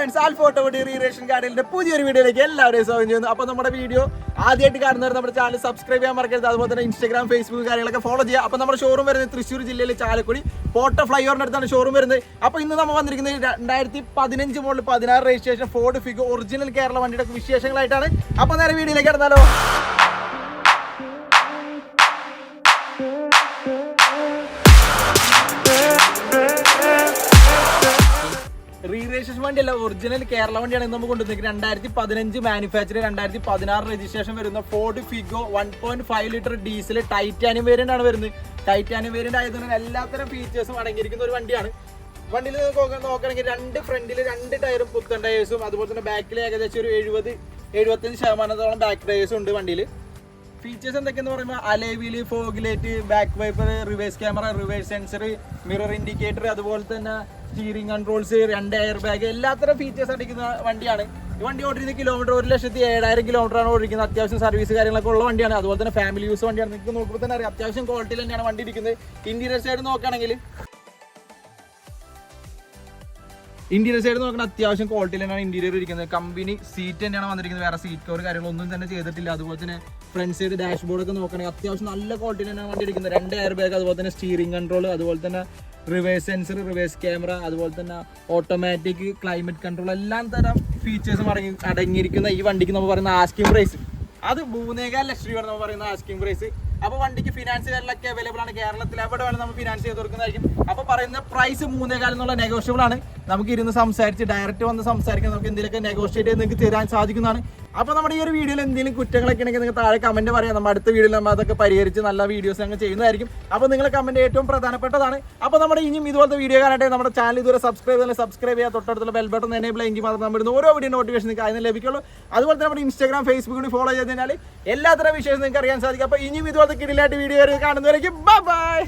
Friends ആൽഫോട്ടോയുടെ റീറേഷൻ ഗാർഡിന്റെ പുതിയൊരു വീഡിയോയിലേക്ക് എല്ലാവരെയും സ്വാഗതം ചെയ്യുന്നു. അപ്പോൾ നമ്മുടെ വീഡിയോ ആദ്യമായിട്ട് കാണുന്നവർ നമ്മുടെ ചാനൽ സബ്സ്ക്രൈബ് ചെയ്യാൻ മറക്കരുത്. അതുപോലെ തന്നെ ഇൻസ്റ്റാഗ്രാം, ഫേസ്ബുക്ക് കാര്യങ്ങളൊക്കെ ഫോളോ ചെയ്യുക. അപ്പോൾ നമ്മുടെ ഷോറൂം വരുന്നത് തൃശ്ശൂർ ജില്ലയിലെ ചാലക്കുടി പോട്ട ഫ്ലൈഓവറിന്റെ അടുത്താണ് ഷോറൂം വരുന്നത്. അപ്പോൾ ഇന്ന് നമ്മൾ വന്നിരിക്കുന്നത് 2015 model 16 registration Ford Figo original Kerala വണ്ടിയുടെ വിശേഷങ്ങളായിട്ടാണ്. അപ്പോൾ നേരെ വീഡിയോയിലേക്ക് കടന്നാലോ. റീരജിസ്ട്രേഷൻ വണ്ടിയല്ല, ഒറിജിനൽ കേരള വണ്ടിയാണ് നമ്മൾ കൊണ്ടുവന്നിരിക്കുന്നത്. 2015 മാനുഫാക്ചർ, 2016 രജിസ്ട്രേഷൻ വരുന്ന Ford Figo 1.5 litre diesel titanium variant ആണ് വരുന്നത്. ടൈറ്റാനിയം വേരിയന്റ് ആയതുകൊണ്ട് എല്ലാത്തരം ഫീച്ചേഴ്സും അടങ്ങിയിരിക്കുന്ന ഒരു വണ്ടിയാണ്. വണ്ടിയിൽ നോക്കുകയാണെങ്കിൽ ഫ്രണ്ടിൽ 2 ടയറും പുത്തൻ ടയേഴ്സും, അതുപോലെ തന്നെ ബാക്കിൽ ഏകദേശം ഒരു 70-75% ബാക്ക് ടയേഴ്സും ഉണ്ട് വണ്ടിയിൽ. ഫീച്ചേഴ്സ് എന്തൊക്കെയെന്ന് പറയുമ്പോൾ alloy, fog light, back wiper, reverse camera, reverse sensor, mirror indicator, അതുപോലെ തന്നെ സ്റ്റീറിംഗ് കൺട്രോൾസ്, 2 എയർ ബാഗ്, എല്ലാത്തരം ഫീച്ചേഴ്സ് അടിക്കുന്ന വണ്ടിയാണ്. ഈ വണ്ടി ഓടിക്കുന്ന കിലോമീറ്റർ 1,07,000 കിലോമീറ്ററാണ് ഓടിക്കുന്നത്. അത്യാവശ്യം സർവീസ് കാര്യങ്ങളൊക്കെ ഉള്ള വണ്ടിയാണ്. അതുപോലെ തന്നെ ഫാമിലി യൂസ് വണ്ടിയാണ്. നിങ്ങൾക്ക് നോക്കുമ്പോൾ തന്നെ അറിയാം അത്യാവശ്യം ക്വാളിറ്റിയിൽ തന്നെയാണ് വണ്ടി ഇരിക്കുന്നത്. ഇന്റീരിയർ സൈഡ് നോക്കുകയാണെങ്കിൽ അത്യാവശ്യം ക്വാളിറ്റിയിൽ തന്നെയാണ് ഇന്റീരിയർ ഇരിക്കുന്നത്. കമ്പനി സീറ്റ് തന്നെയാണ് വന്നിരിക്കുന്നത്. വേറെ സീറ്റ് കവർ കാര്യങ്ങളൊന്നും തന്നെ ചെയ്തിട്ടില്ല. അതുപോലെ തന്നെ ഫ്രണ്ട് സൈഡ് ഡാഷ്ബോർഡ് ഒക്കെ നോക്കുകയാണെങ്കിൽ അത്യാവശ്യം നല്ല ക്വാളിറ്റിയിൽ തന്നെയാണ് വണ്ടി ഇരിക്കുന്നത്. 2 എയർ ബാഗ്, അതുപോലെ തന്നെ സ്റ്റീറിംഗ് കൺട്രോൾ, അതുപോലെ തന്നെ റിവേഴ്സ് സെൻസർ, റിവേഴ്സ് ക്യാമറ, അതുപോലെ തന്നെ ഓട്ടോമാറ്റിക് ക്ലൈമറ്റ് കൺട്രോൾ, എല്ലാ തരം ഫീച്ചേഴ്സും അടങ്ങിയിരിക്കുന്ന ഈ വണ്ടിക്ക് നമ്മൾ പറയുന്ന ആസ്കിംഗ് പ്രൈസ് അത് 3.25 ലക്ഷം രൂപയാണ് നമ്മൾ പറയുന്ന ആസ്കിംഗ് പ്രൈസ്. അപ്പോൾ വണ്ടിക്ക് ഫിനാൻസ് കാര്യങ്ങളൊക്കെ അവൈലബിൾ ആണ്. കേരളത്തിൽ എവിടെ വേണം നമ്മൾ ഫിനാൻസ് ചെയ്ത് കൊടുക്കുന്നതായിരിക്കും. അപ്പോൾ പറയുന്ന പ്രൈസ് 3.25 എന്നുള്ള നെഗോഷ്യബിൾ ആണ്. നമുക്ക് ഇരുന്ന് സംസാരിച്ച് ഡയറക്റ്റ് വന്ന് സംസാരിക്കാൻ നമുക്ക് എന്തെങ്കിലുമൊക്കെ നെഗോഷിയേറ്റ് ചെയ്ത് നിങ്ങൾക്ക് തരാൻ സാധിക്കുന്നതാണ്. അപ്പോൾ നമ്മുടെ ഈ ഒരു വീഡിയോയിൽ എന്തെങ്കിലും കുറ്റങ്ങളൊക്കെ ഉണ്ടെങ്കിൽ നിങ്ങൾക്ക് താഴെ കമന്റ് പറയാം. നമ്മൾ അടുത്ത വീഡിയോയിൽ നമ്മൾ അതൊക്കെ പരിഹരിച്ച് നല്ല വീഡിയോസ് ഞങ്ങൾ ചെയ്യുന്നതായിരിക്കും. അപ്പോൾ നിങ്ങളുടെ കമന്റ് ഏറ്റവും പ്രധാനപ്പെട്ടതാണ്. അപ്പോൾ നമ്മുടെ ഇനിയും ഇതുപോലത്തെ വീഡിയോ കാണാനായിട്ട് നമ്മുടെ ചാനൽ ഇതുവരെ സബ്സ്ക്രൈബ് ചെയ്യുക, തൊട്ടടുത്തുള്ള ബെൽ ബട്ടൺ എനേബിൾ എങ്കിൽ മാത്രം നമ്മൾ ഓരോ വീഡിയോ നോട്ടിഫിക്കേഷൻ നിങ്ങൾക്ക് അതിന് ലഭിക്കുള്ളൂ. അതുപോലെ തന്നെ നമ്മുടെ ഇൻസ്റ്റാഗ്രാം, ഫേസ്ബുക്ക് കൂടി ഫോളോ ചെയ്ത് കഴിഞ്ഞാൽ എല്ലാത്തരം വിഷയവും നിങ്ങൾക്ക് അറിയാൻ സാധിക്കും. അപ്പോൾ ഇനിയും ഇതുപോലത്തെ കിടിലായിട്ട് വീഡിയോ കാണുന്നവരേക്കും ബൈ ബൈ.